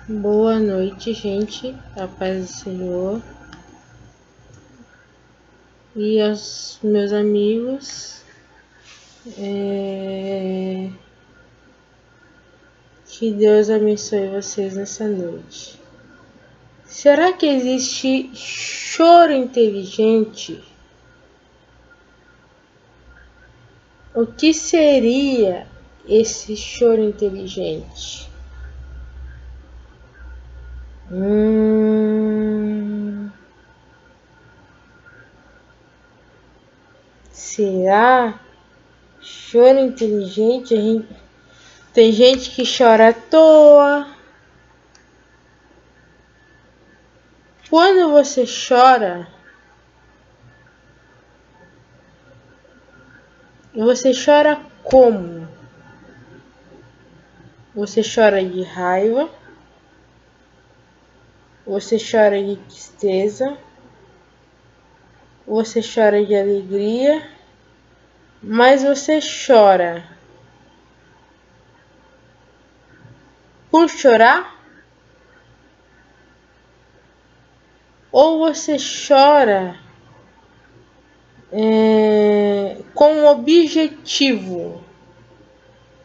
Boa noite, gente. A paz do Senhor. E aos meus amigos. Que Deus abençoe vocês nessa noite. Será que existe choro inteligente? O que seria esse choro inteligente? Será? Choro inteligente? Tem gente que chora à toa. Quando você chora, você chora como? Você chora de raiva? Você chora de tristeza? Você chora de alegria? Mas você chora por chorar? Ou você chora com um objetivo?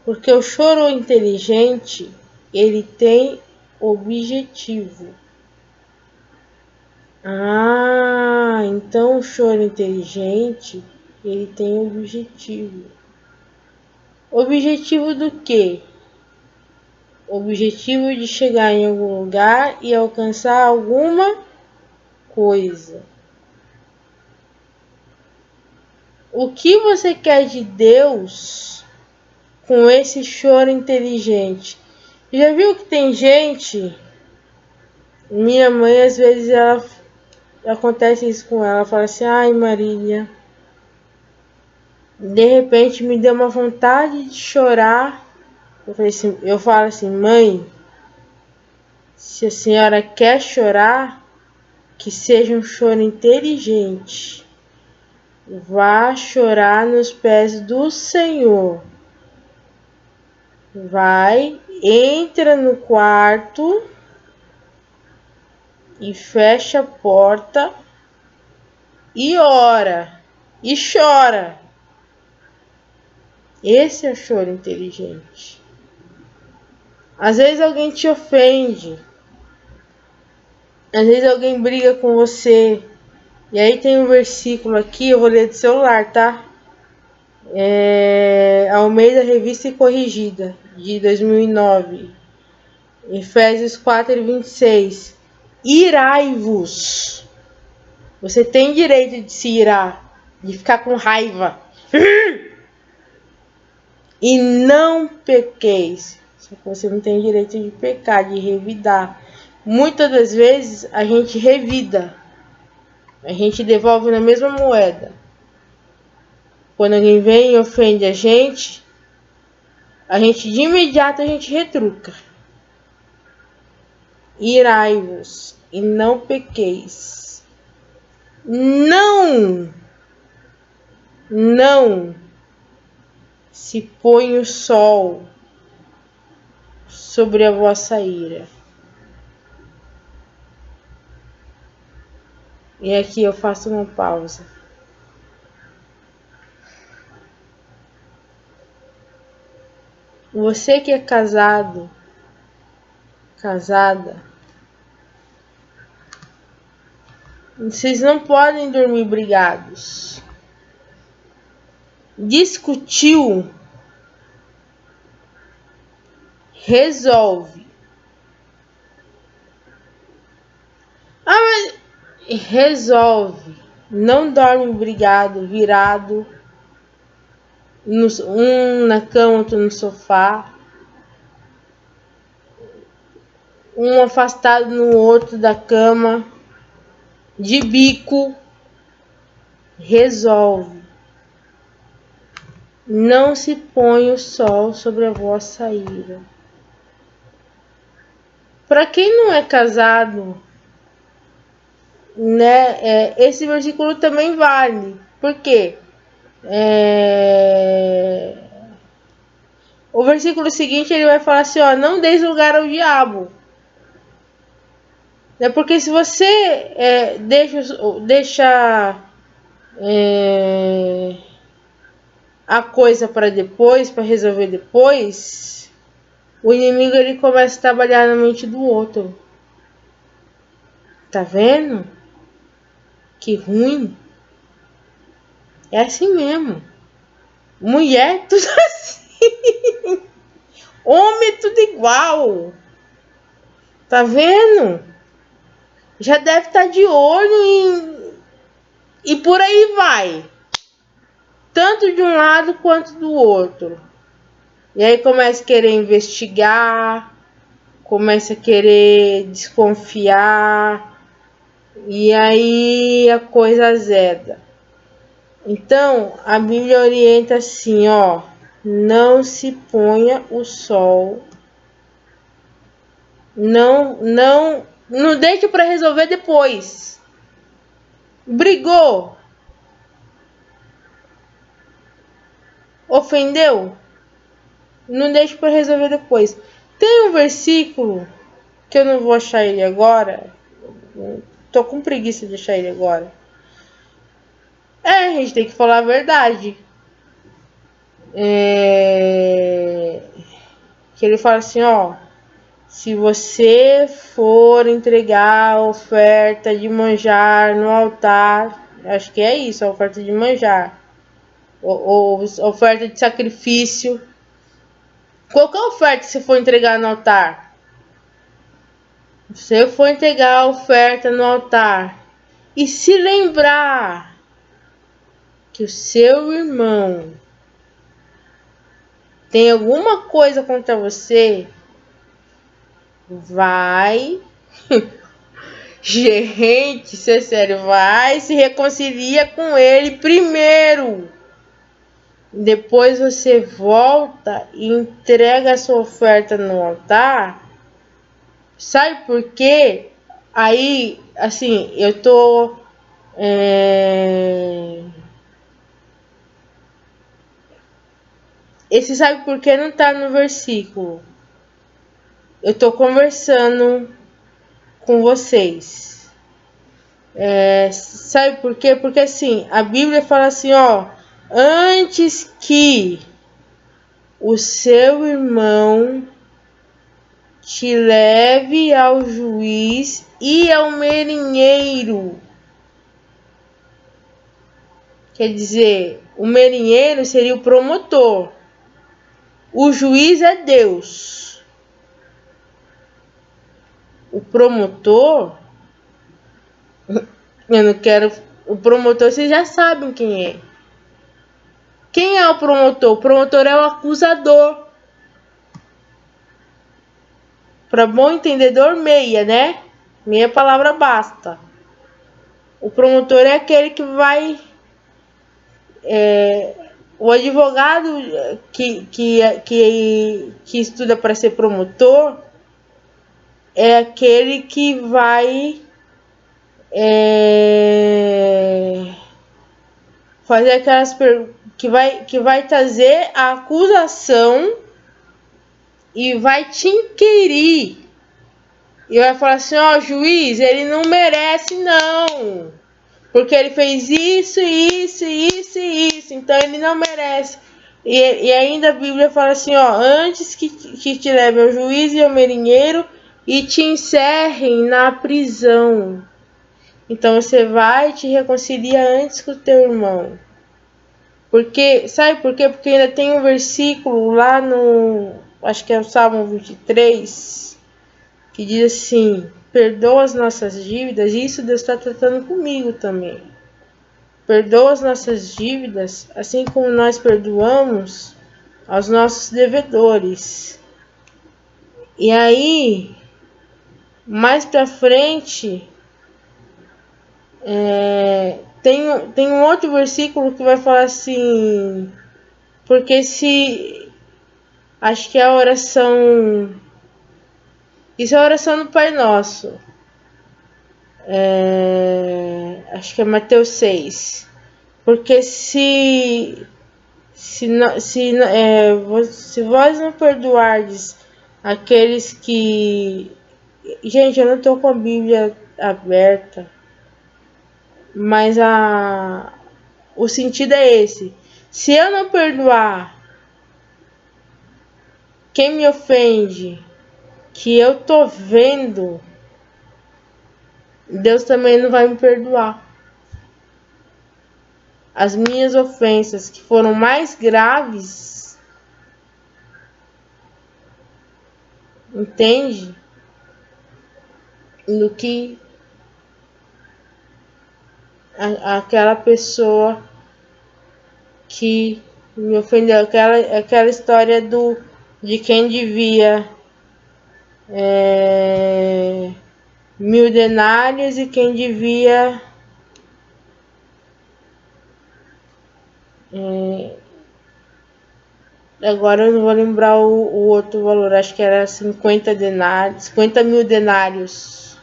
Porque o choro inteligente, ele tem objetivo. Então o choro inteligente, ele tem objetivo. Objetivo do quê? Objetivo de chegar em algum lugar e alcançar alguma coisa. O que você quer de Deus com esse choro inteligente? Já viu que tem gente? Minha mãe, às vezes, acontece isso com ela. Ela fala assim: ai, Marília, de repente me deu uma vontade de chorar. Eu falo assim: mãe, se a senhora quer chorar, que seja um choro inteligente. Vá chorar nos pés do Senhor. Vai, entra no quarto e fecha a porta e ora e chora. Esse é o choro inteligente. Às vezes alguém te ofende. Às vezes alguém briga com você. E aí tem um versículo aqui, eu vou ler do celular, tá? Almeida Revista e Corrigida, de 2009. Efésios 4:26. Irai-vos. Você tem direito de se irar, de ficar com raiva. E não pequeis. Só que você não tem direito de pecar, de revidar. Muitas das vezes a gente revida. A gente devolve na mesma moeda. Quando alguém vem e ofende a gente de imediato a gente retruca. Irai-vos e não pequeis. Não se põe o sol sobre a vossa ira. E aqui eu faço uma pausa. Você que é casado, casada, vocês não podem dormir brigados. Discutiu, resolve. Mas resolve. Não dorme brigado, virado. Um na cama, outro no sofá. Um afastado no outro da cama. De bico. Resolve. Não se põe o sol sobre a vossa ira. Para quem não é casado, né, esse versículo também vale. Por quê? O versículo seguinte ele vai falar assim, ó, não deis lugar ao diabo. É porque se você deixa a coisa para depois, para resolver depois, o inimigo ele começa a trabalhar na mente do outro. Tá vendo? Que ruim. É assim mesmo. Mulher, tudo assim. Homem, tudo igual. Tá vendo? Já deve estar de olho e por aí vai. Tanto de um lado quanto do outro. E aí começa a querer investigar, começa a querer desconfiar. E aí a coisa azeda. Então, a Bíblia orienta assim, ó. Não se ponha o sol. Não deixe para resolver depois. Brigou? Ofendeu? Não deixe para resolver depois. Tem um versículo que eu não vou achar ele agora. Tô com preguiça de achar ele agora. A gente tem que falar a verdade. Que ele fala assim, ó. Se você for entregar a oferta de manjar no altar, acho que é isso, a oferta de manjar, ou oferta de sacrifício, qualquer oferta que você for entregar no altar, se você for entregar a oferta no altar e se lembrar que o seu irmão tem alguma coisa contra você, vai gente, isso é sério, vai se reconcilia com ele primeiro. Depois você volta e entrega a sua oferta no altar. Sabe por quê? Aí, assim, eu tô esse sabe por que não tá no versículo. Eu tô conversando com vocês. Sabe por quê? Porque assim, a Bíblia fala assim, ó. Antes que o seu irmão te leve ao juiz e ao merinheiro. Quer dizer, o merinheiro seria o promotor. O juiz é Deus. O promotor, eu não quero. O promotor, vocês já sabem quem é. Quem é o promotor? O promotor é o acusador. Para bom entendedor, meia, né? Meia palavra basta. O promotor é aquele que vai. O advogado que estuda para ser promotor é aquele que vai fazer aquelas que vai trazer a acusação e vai te inquirir e vai falar assim, ó, juiz, ele não merece não, porque ele fez isso, então ele não merece. E ainda a Bíblia fala assim, ó, antes que te leve ao juiz e ao merinheiro e te encerrem na prisão. Então você vai e te reconcilia antes com o teu irmão. Porque, sabe por quê? Porque ainda tem um versículo lá no, acho que é o Salmo 23, que diz assim, perdoa as nossas dívidas, e isso Deus está tratando comigo também. Perdoa as nossas dívidas, assim como nós perdoamos aos nossos devedores. E aí, mais pra frente, tem um outro versículo que vai falar assim, porque se, acho que é a oração, isso é a oração do Pai Nosso, acho que é Mateus 6, porque se vós não perdoardes aqueles que Gente, eu não tô com a Bíblia aberta, mas o sentido é esse. Se eu não perdoar quem me ofende, que eu tô vendo, Deus também não vai me perdoar. As minhas ofensas que foram mais graves, entende? Do que aquela pessoa que me ofendeu. Aquela história de quem devia 1.000 denários e quem devia agora eu não vou lembrar o outro valor, acho que era 50 denários, 50.000 denários.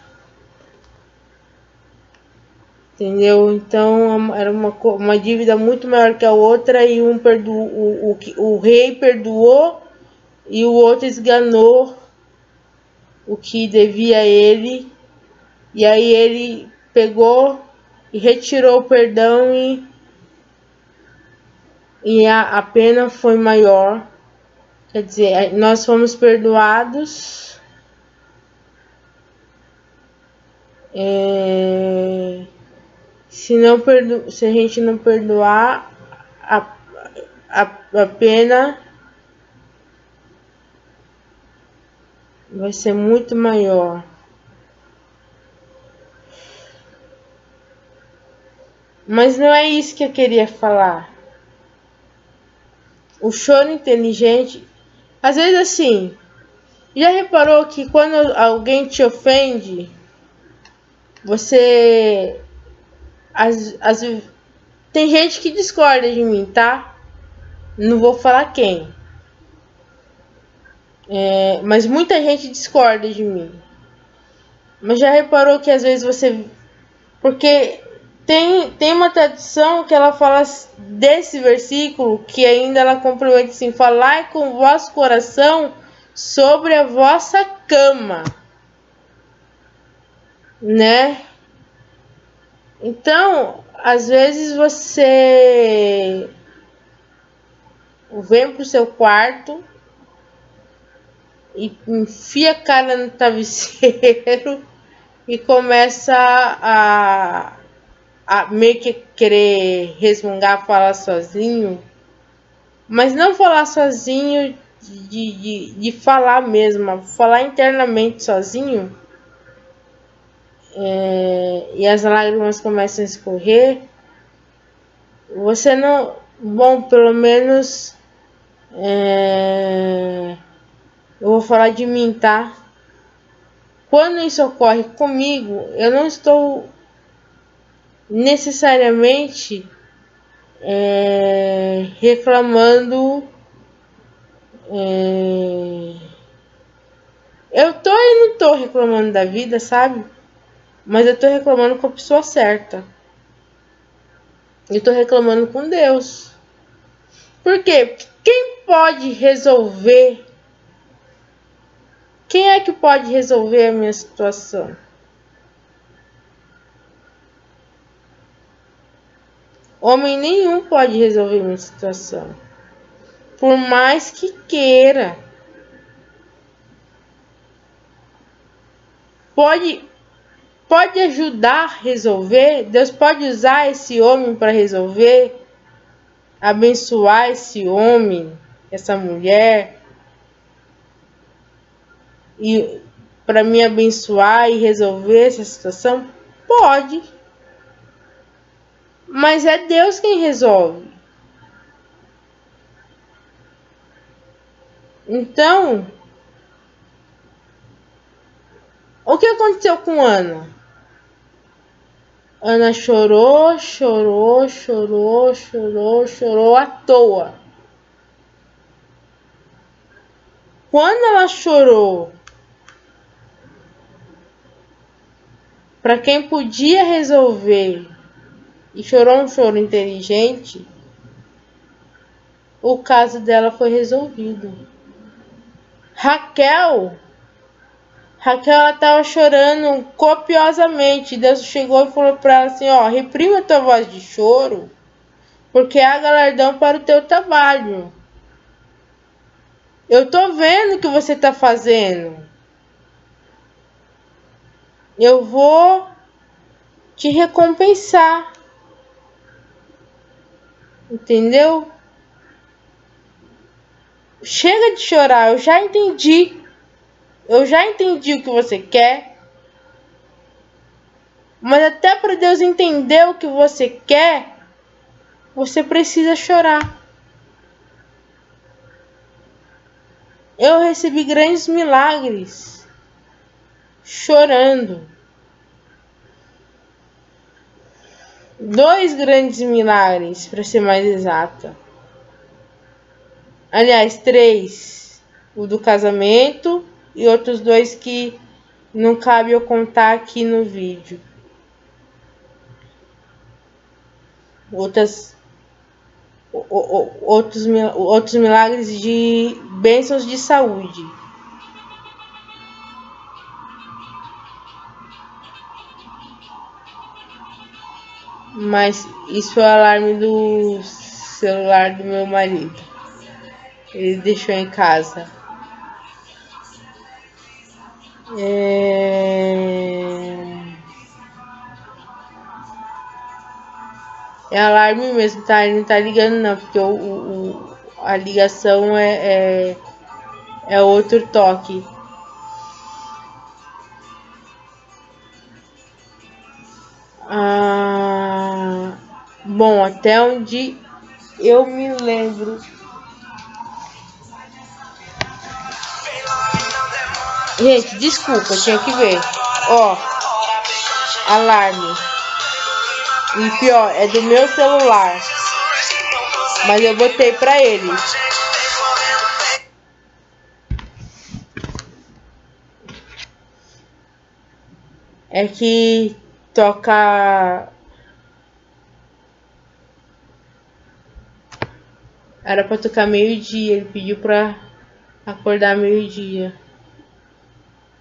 Entendeu? Então era uma dívida muito maior que a outra e o rei perdoou e o outro esganou o que devia a ele. E aí ele pegou e retirou o perdão e a pena foi maior. Quer dizer, nós fomos perdoados. Se a gente não perdoar, a pena vai ser muito maior. Mas não é isso que eu queria falar. O choro inteligente, às vezes assim, já reparou que quando alguém te ofende, você tem gente que discorda de mim, tá? Não vou falar quem. Mas muita gente discorda de mim. Mas já reparou que às vezes você... Porque tem uma tradição que ela fala desse versículo, que ainda ela complementa assim: falai com o vosso coração sobre a vossa cama, né? Então, às vezes você vem pro seu quarto e enfia a cara no travesseiro e começa a meio que querer resmungar, falar sozinho, mas não falar sozinho de falar mesmo, falar internamente sozinho, e as lágrimas começam a escorrer. Você não... Bom, pelo menos eu vou falar de mim, tá? Quando isso ocorre comigo, eu não estou necessariamente reclamando. Eu tô e não tô reclamando da vida, sabe? Mas eu tô reclamando com a pessoa certa. Eu tô reclamando com Deus. Por quê? Porque quem pode resolver? Quem é que pode resolver a minha situação? Homem nenhum pode resolver a minha situação. Por mais que queira. Pode ajudar a resolver. Deus pode usar esse homem para resolver. Abençoar esse homem, essa mulher. E para me abençoar e resolver essa situação? Pode. Mas é Deus quem resolve. Então, o que aconteceu com Ana? Ana chorou, chorou, chorou, chorou, chorou à toa. Quando ela chorou para quem podia resolver e chorou um choro inteligente, o caso dela foi resolvido. Raquel Raquel, ela tava chorando copiosamente. Deus chegou e falou para ela assim, ó, reprima a tua voz de choro, porque há galardão para o teu trabalho. Eu tô vendo o que você tá fazendo. Eu vou te recompensar. Entendeu? Chega de chorar, eu já entendi. Eu já entendi o que você quer. Mas até para Deus entender o que você quer, você precisa chorar. Eu recebi grandes milagres chorando. 2 grandes milagres, para ser mais exata. Aliás, 3. O do casamento e outros 2 que não cabe eu contar aqui no vídeo. Outros milagres de bênçãos de saúde. Mas isso é o alarme do celular do meu marido. Ele deixou em casa. É alarme mesmo, tá? Ele não tá ligando não, porque a ligação é outro toque. Bom, até onde eu me lembro. Gente, desculpa, tinha que ver. Ó, alarme. E pior, é do meu celular. Mas eu botei pra ele. É que toca. Era pra tocar meio-dia. Ele pediu pra acordar meio-dia.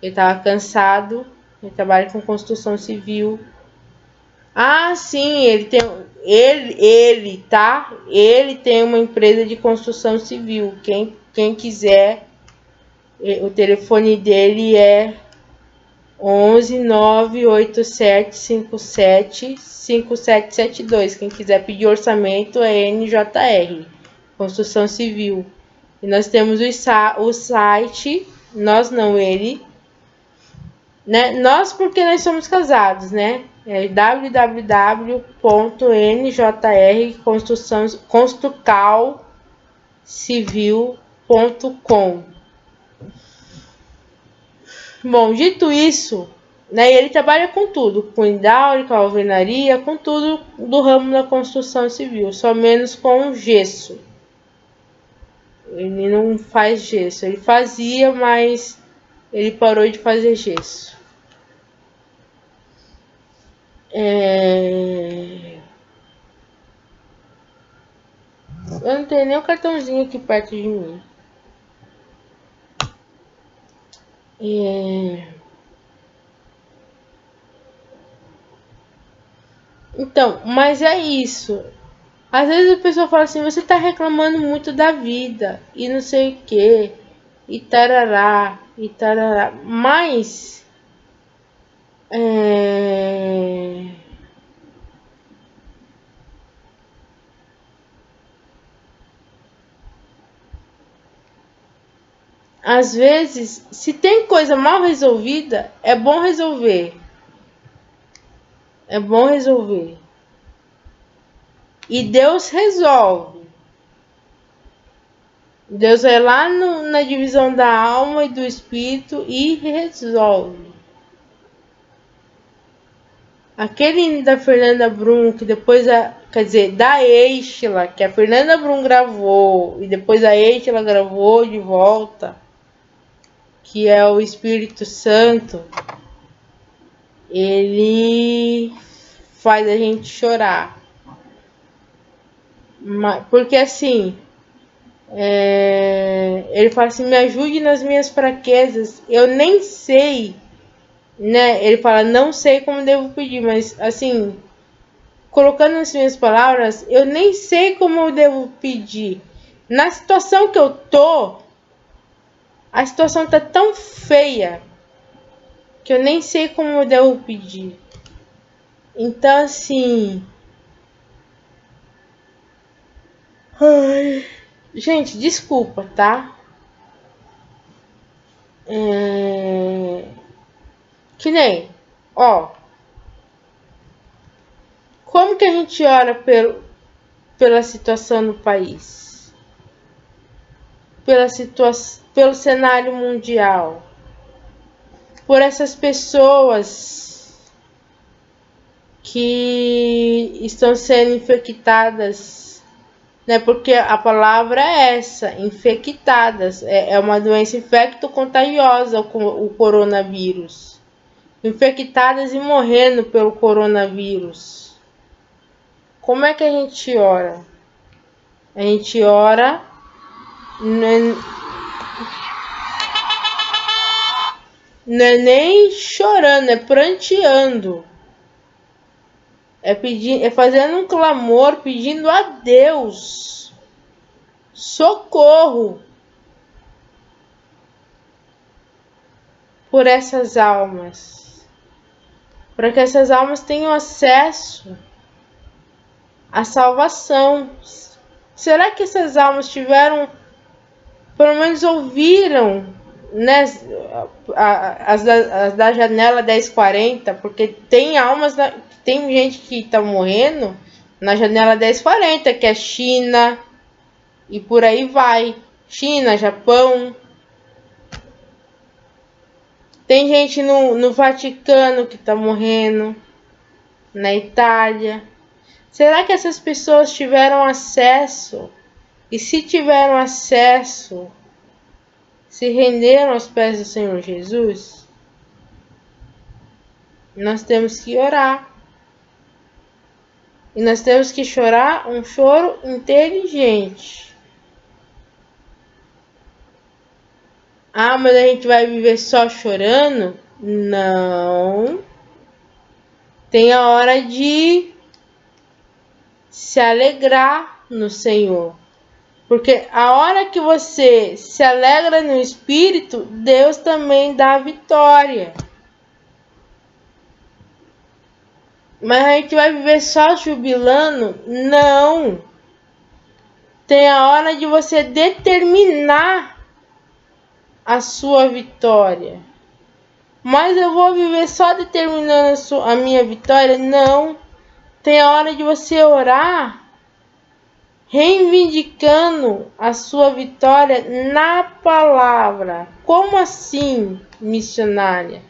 Ele tava cansado. Ele trabalha com construção civil. Ah, sim, ele tem. Tá? Ele tem uma empresa de construção civil. Quem quiser, o telefone dele é 11 987 57 5772. Quem quiser pedir orçamento é NJR, Construção Civil. E nós temos o site, nós não, ele, né? Nós porque nós somos casados, né? É www.njr.construcalcivil.com. Bom, dito isso, né, ele trabalha com tudo, com hidráulica, alvenaria, com tudo do ramo da construção civil, só menos com gesso. Ele não faz gesso, ele fazia, mas ele parou de fazer gesso. Eu não tenho nem um cartãozinho aqui perto de mim. Então, mas é isso. Às vezes a pessoa fala assim, você tá reclamando muito da vida, e não sei o que, e tarará, mas às vezes, se tem coisa mal resolvida, é bom resolver. É bom resolver. E Deus resolve. Deus vai lá na divisão da alma e do espírito e resolve. Aquele da Fernanda Brum, que depois, quer dizer, da Estela, que a Fernanda Brum gravou, e depois a Estela gravou de volta, que é o Espírito Santo, ele faz a gente chorar. Porque assim, Ele fala assim, me ajude nas minhas fraquezas. Eu nem sei, né? Ele fala, não sei como devo pedir, mas assim, colocando nas minhas palavras, eu nem sei como eu devo pedir. Na situação que eu tô, a situação tá tão feia que eu nem sei como eu devo pedir. Então, assim, ai, gente, desculpa, tá? Que nem, ó, como que a gente ora pela situação no país? Pelo cenário mundial? Por essas pessoas que estão sendo infectadas, né? Porque a palavra é essa, infectadas. É uma doença infecto-contagiosa o coronavírus. Infectadas e morrendo pelo coronavírus. Como é que a gente ora? A gente ora não é nem chorando, é pranteando. É fazendo um clamor, pedindo a Deus socorro por essas almas. Para que essas almas tenham acesso à salvação. Será que essas almas tiveram, pelo menos ouviram, né, as da janela 1040? Porque tem almas, tem gente que está morrendo na janela 1040, que é China e por aí vai. China, Japão. Tem gente no Vaticano que está morrendo, na Itália. Será que essas pessoas tiveram acesso? E se tiveram acesso, se renderam aos pés do Senhor Jesus? Nós temos que orar. E nós temos que chorar um choro inteligente. Ah, mas a gente vai viver só chorando? Não. Tem a hora de se alegrar no Senhor. Porque a hora que você se alegra no Espírito, Deus também dá a vitória. Mas a gente vai viver só jubilando? Não. Tem a hora de você determinar a sua vitória. Mas eu vou viver só determinando a minha vitória? Não. Tem a hora de você orar reivindicando a sua vitória na palavra. Como assim, missionária?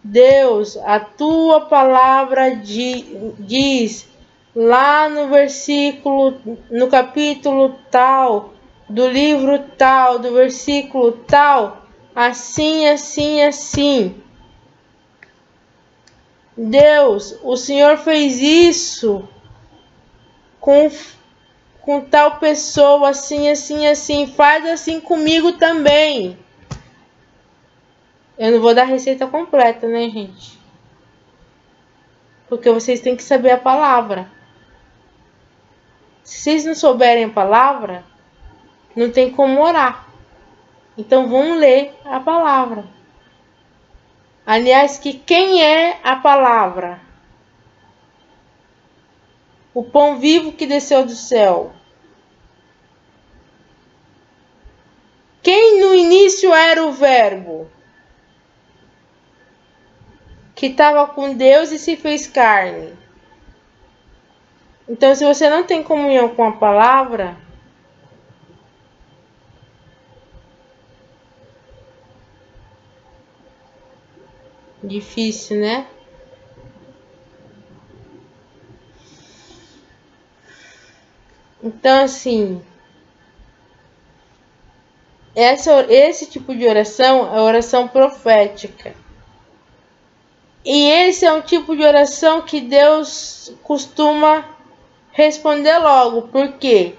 Deus, a tua palavra diz lá no versículo, no capítulo tal, do livro tal, do versículo tal, assim, assim, assim. Deus, o Senhor fez isso com tal pessoa, assim, assim, assim. Faz assim comigo também. Eu não vou dar a receita completa, né, gente? Porque vocês têm que saber a palavra. Se vocês não souberem a palavra, não tem como orar. Então vamos ler a palavra. Aliás, que quem é a palavra? O pão vivo que desceu do céu. Quem no início era o verbo? Que estava com Deus e se fez carne. Então, se você não tem comunhão com a palavra, difícil, né? Então, assim, esse tipo de oração é oração profética. E esse é um tipo de oração que Deus costuma responder logo. Por quê?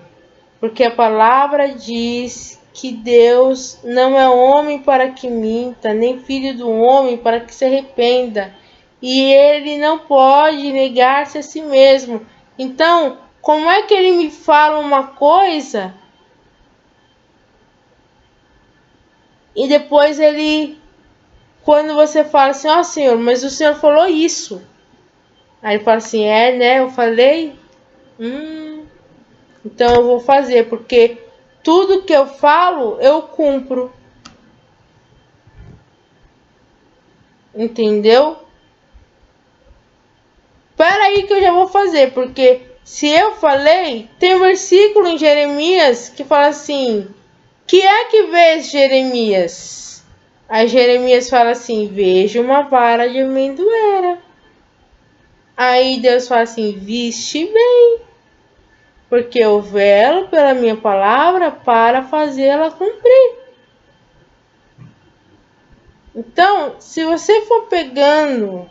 Porque a palavra diz que Deus não é homem para que minta, nem filho do homem para que se arrependa. E ele não pode negar-se a si mesmo. Então, como é que ele me fala uma coisa e depois ele, quando você fala assim, ó Senhor, mas o Senhor falou isso. Aí ele fala assim, né, eu falei? Então eu vou fazer, porque tudo que eu falo, eu cumpro. Entendeu? Espera aí que eu já vou fazer, porque se eu falei, tem um versículo em Jeremias que fala assim, que é que vês, Jeremias? Aí Jeremias fala assim, vejo uma vara de amendoeira. Aí Deus fala assim, viste bem, porque eu velo pela minha palavra para fazê-la cumprir. Então, se você for pegando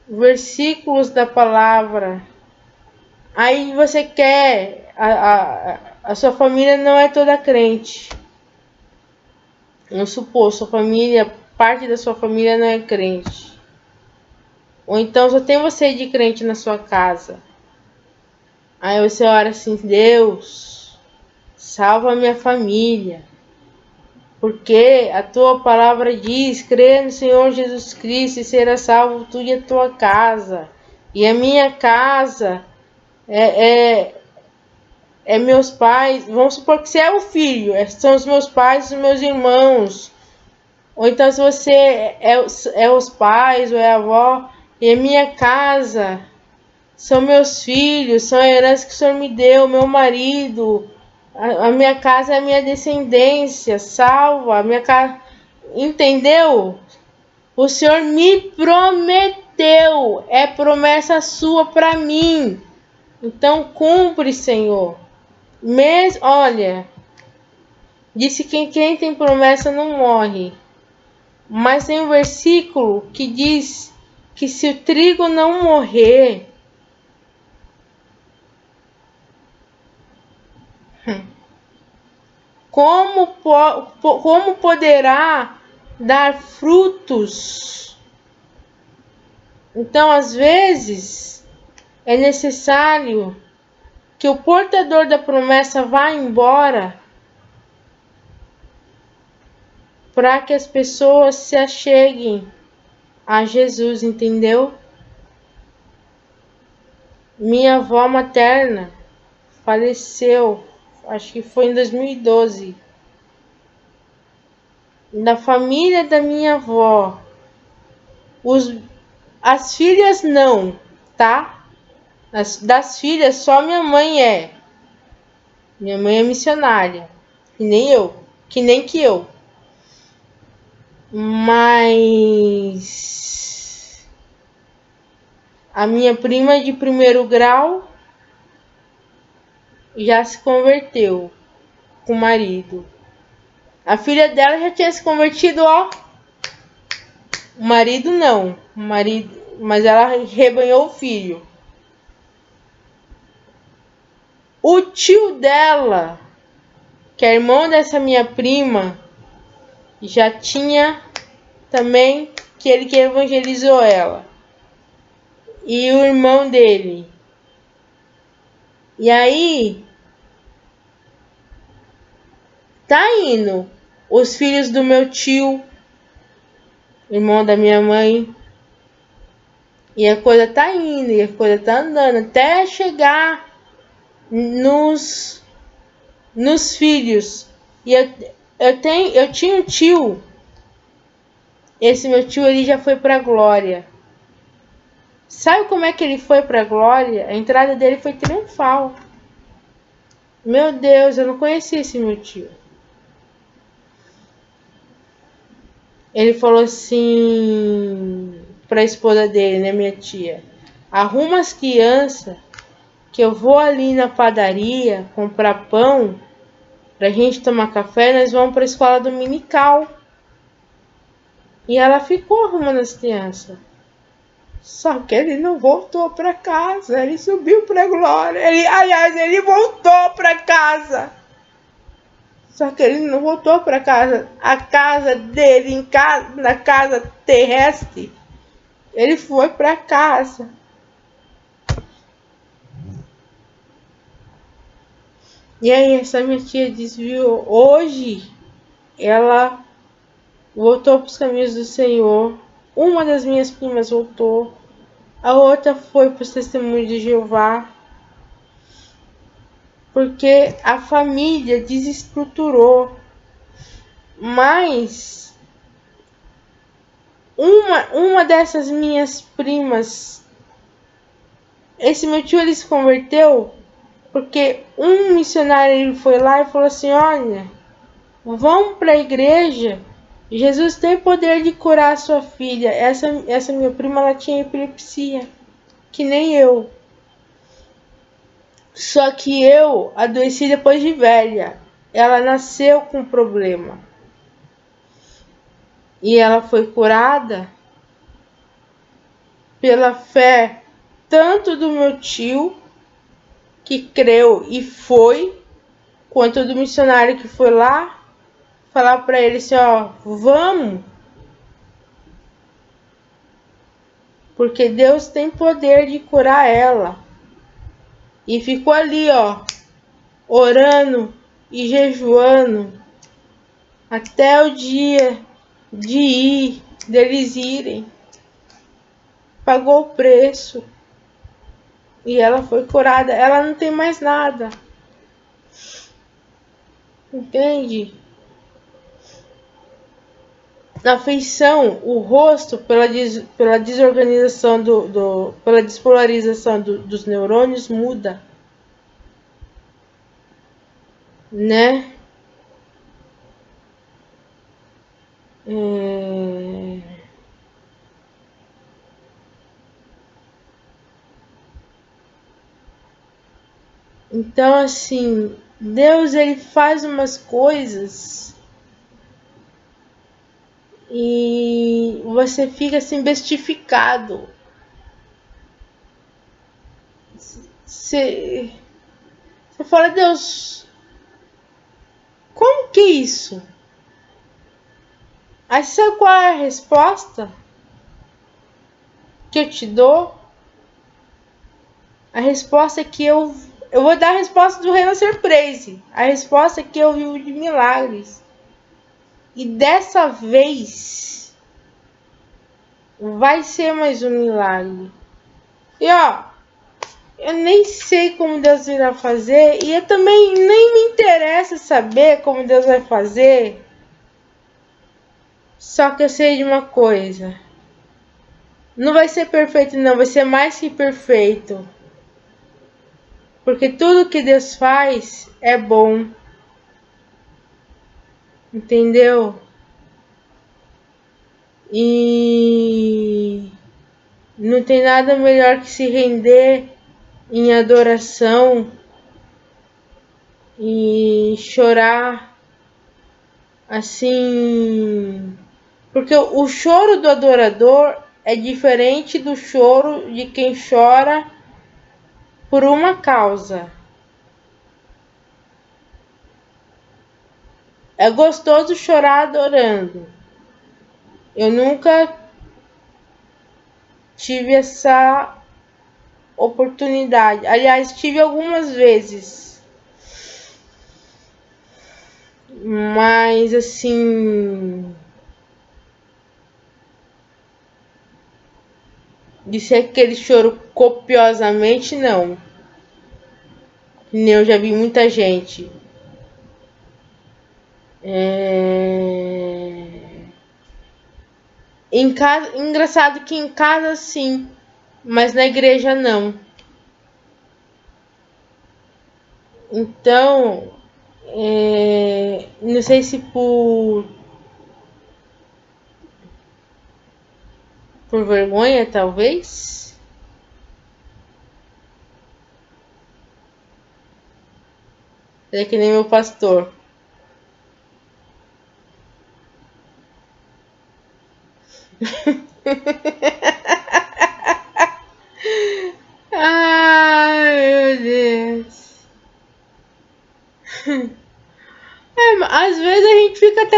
versículos da palavra, aí você quer, a sua família não é toda crente. Vamos supor, sua família, parte da sua família não é crente. Ou então só tem você de crente na sua casa. Aí você ora assim, Deus, salva a minha família. Porque a tua palavra diz, crê no Senhor Jesus Cristo e será salvo tu e a tua casa. E a minha casa é meus pais. Vamos supor que você é o filho, são os meus pais e os meus irmãos. Ou então se você é os pais ou é a avó, e a minha casa são meus filhos, são a herança que o Senhor me deu, meu marido, a minha casa é a minha descendência, salva, a minha casa. Entendeu? O Senhor me prometeu, é promessa sua para mim. Então cumpre, Senhor. Olha, disse que quem tem promessa não morre. Mas tem um versículo que diz que se o trigo não morrer, como poderá dar frutos? Então, às vezes, é necessário que o portador da promessa vá embora para que as pessoas se acheguem a Jesus, entendeu? Minha avó materna faleceu, acho que foi em 2012. Da família da minha avó, as filhas não, tá? Das filhas só minha mãe é. Minha mãe é missionária, que nem que eu. Mas a minha prima de primeiro grau já se converteu com o marido. A filha dela já tinha se convertido, ó. O marido não. Mas ela rebanhou o filho. O tio dela, que é irmão dessa minha prima, já tinha também, que ele que evangelizou ela. E o irmão dele. E aí, tá indo os filhos do meu tio, irmão da minha mãe. E a coisa tá indo, e a coisa tá andando, até chegar nos filhos. E eu tinha um tio. Esse meu tio, ele já foi pra glória. Sabe como é que ele foi pra glória? A entrada dele foi triunfal. Meu Deus, eu não conhecia esse meu tio. Ele falou assim pra esposa dele, né, minha tia: arruma as crianças que eu vou ali na padaria comprar pão pra gente tomar café, nós vamos pra escola dominical. E ela ficou arrumando as crianças. Só que ele não voltou para casa, ele subiu para a glória. Ele voltou para casa. Só que ele não voltou para casa. A casa dele, na casa terrestre, ele foi para casa. E aí essa minha tia desviou. Hoje ela voltou para os caminhos do Senhor. Uma das minhas primas voltou. A outra foi para os testemunhos de Jeová. Porque a família desestruturou. Mas uma dessas minhas primas, esse meu tio, ele se converteu porque um missionário, ele foi lá e falou assim: olha, vão para a igreja, Jesus tem poder de curar a sua filha. Essa minha prima, ela tinha epilepsia, que nem eu. Só que eu adoeci depois de velha. Ela nasceu com problema. E ela foi curada pela fé tanto do meu tio, que creu e foi, quanto do missionário que foi lá falar para ele assim: ó, vamos, porque Deus tem poder de curar ela. E ficou ali, ó, orando e jejuando até o dia deles irem. Pagou o preço e ela foi curada. Ela não tem mais nada, entende? Na feição, o rosto, pela desorganização pela despolarização dos neurônios, muda, né? Então, assim, Deus, ele faz umas coisas e você fica assim bestificado. Você fala: Deus, como que é isso? Aí sabe qual é a resposta que eu te dou? A resposta é que eu vou dar a resposta do Reino Surprise. A resposta é que eu vivo de milagres. E dessa vez vai ser mais um milagre. E ó, eu nem sei como Deus irá fazer. E eu também nem me interessa saber como Deus vai fazer. Só que eu sei de uma coisa: não vai ser perfeito, não. Vai ser mais que perfeito. Porque tudo que Deus faz é bom. Entendeu? E não tem nada melhor que se render em adoração e chorar assim. Porque o choro do adorador é diferente do choro de quem chora por uma causa. É gostoso chorar adorando. Eu nunca tive essa oportunidade. Aliás, tive algumas vezes. Mas assim, de ser aquele choro copiosamente, não. Eu já vi muita gente. Em casa, engraçado que em casa sim, mas na igreja não. Então, não sei se por vergonha, talvez. É que nem meu pastor.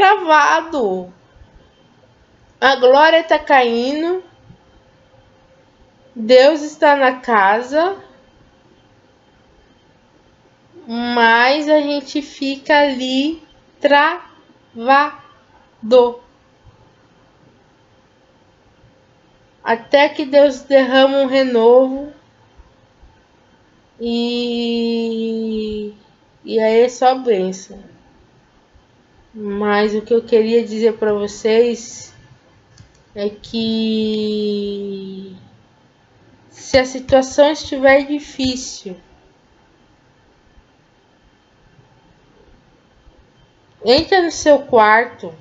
travado. A glória está caindo. Deus está na casa. Mas a gente fica ali travado. Até que Deus derrama um renovo. E aí é só bênção. Mas o que eu queria dizer para vocês é que se a situação estiver difícil, entra no seu quarto,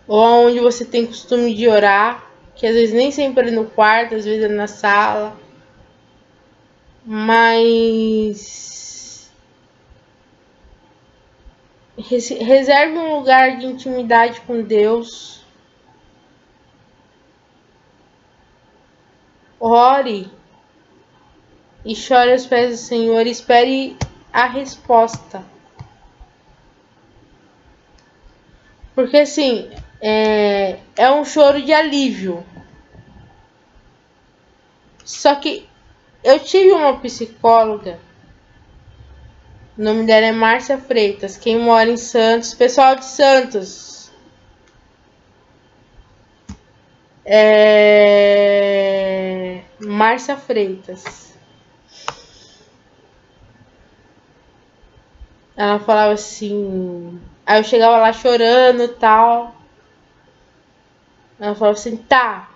ou onde você tem costume de orar, que às vezes nem sempre é no quarto, às vezes é na sala, mas reserve um lugar de intimidade com Deus. Ore e chore aos pés do Senhor. Espere a resposta. Porque assim, é um choro de alívio. Só que eu tive uma psicóloga. O nome dela é Márcia Freitas. Quem mora em Santos, pessoal de Santos. Márcia Freitas. Ela falava assim. Aí eu chegava lá chorando e tal. Ela falava assim: tá,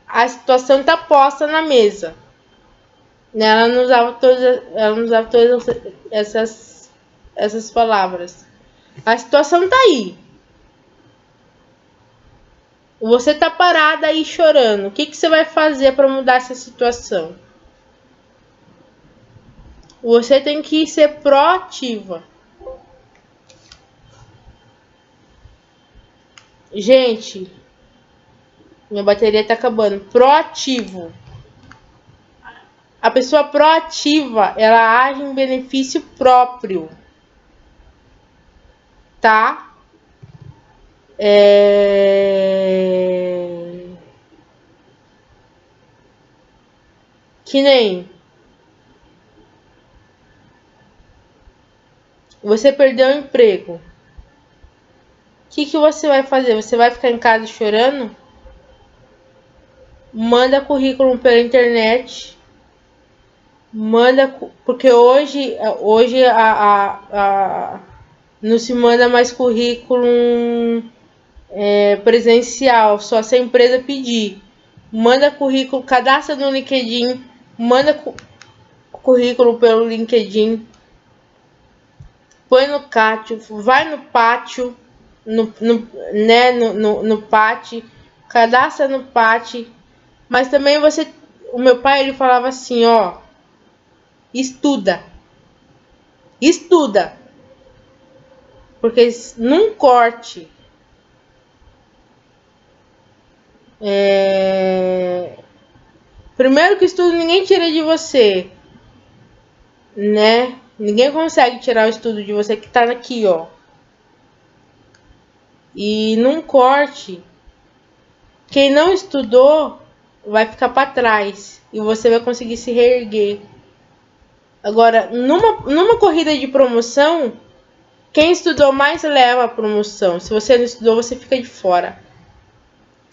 a situação tá posta na mesa. Ela não usava todas essas palavras. A situação tá aí. Você tá parada aí chorando. O que você vai fazer para mudar essa situação? Você tem que ser proativa. Gente, minha bateria tá acabando. Proativo. A pessoa proativa, ela age em benefício próprio. Tá? Que nem você perdeu o emprego. O que você vai fazer? Você vai ficar em casa chorando? Manda currículo pela internet. Porque hoje não se manda mais currículo presencial, só se a empresa pedir. Manda currículo, cadastra no LinkedIn, manda currículo pelo LinkedIn, põe no pátio, vai no pátio, no pátio, cadastra no pátio. Mas também o meu pai ele falava assim, ó, estuda, porque num corte primeiro que estudo ninguém tira de você, né? Ninguém consegue tirar o estudo de você que tá aqui, ó. E num corte, quem não estudou vai ficar para trás e você vai conseguir se reerguer. Agora, numa corrida de promoção, quem estudou mais leva a promoção. Se você não estudou, você fica de fora.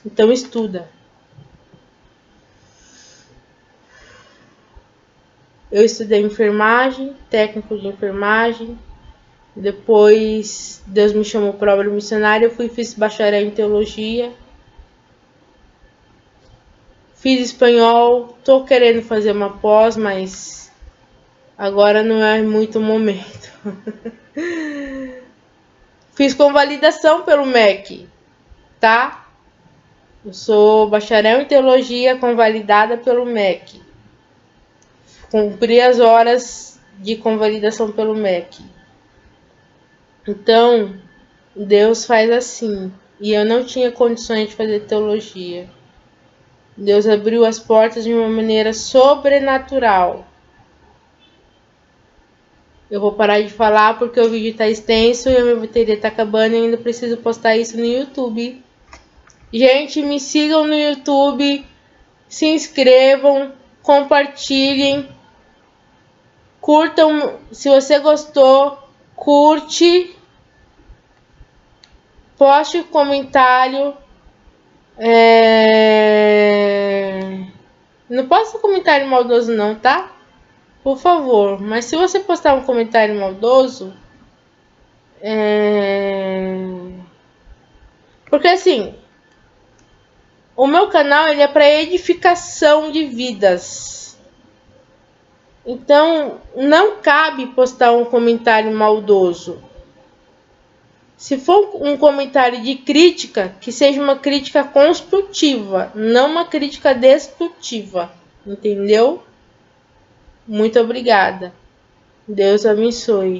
Então estuda. Eu estudei enfermagem, técnico de enfermagem. Depois Deus me chamou para a obra missionária. Eu fiz bacharel em teologia. Fiz espanhol. Tô querendo fazer uma pós, mas agora não é muito momento. Fiz convalidação pelo MEC, tá? Eu sou bacharel em teologia convalidada pelo MEC. Cumpri as horas de convalidação pelo MEC. Então, Deus faz assim. E eu não tinha condições de fazer teologia. Deus abriu as portas de uma maneira sobrenatural. Eu vou parar de falar porque o vídeo tá extenso e a minha bateria tá acabando e eu ainda preciso postar isso no YouTube. Gente, me sigam no YouTube, se inscrevam, compartilhem, curtam. Se você gostou, curte, poste um comentário. Não posta comentário maldoso não, tá? Por favor. Mas se você postar um comentário maldoso, porque assim, o meu canal ele é para edificação de vidas. Então, não cabe postar um comentário maldoso. Se for um comentário de crítica, que seja uma crítica construtiva, não uma crítica destrutiva. Entendeu? Muito obrigada. Deus abençoe.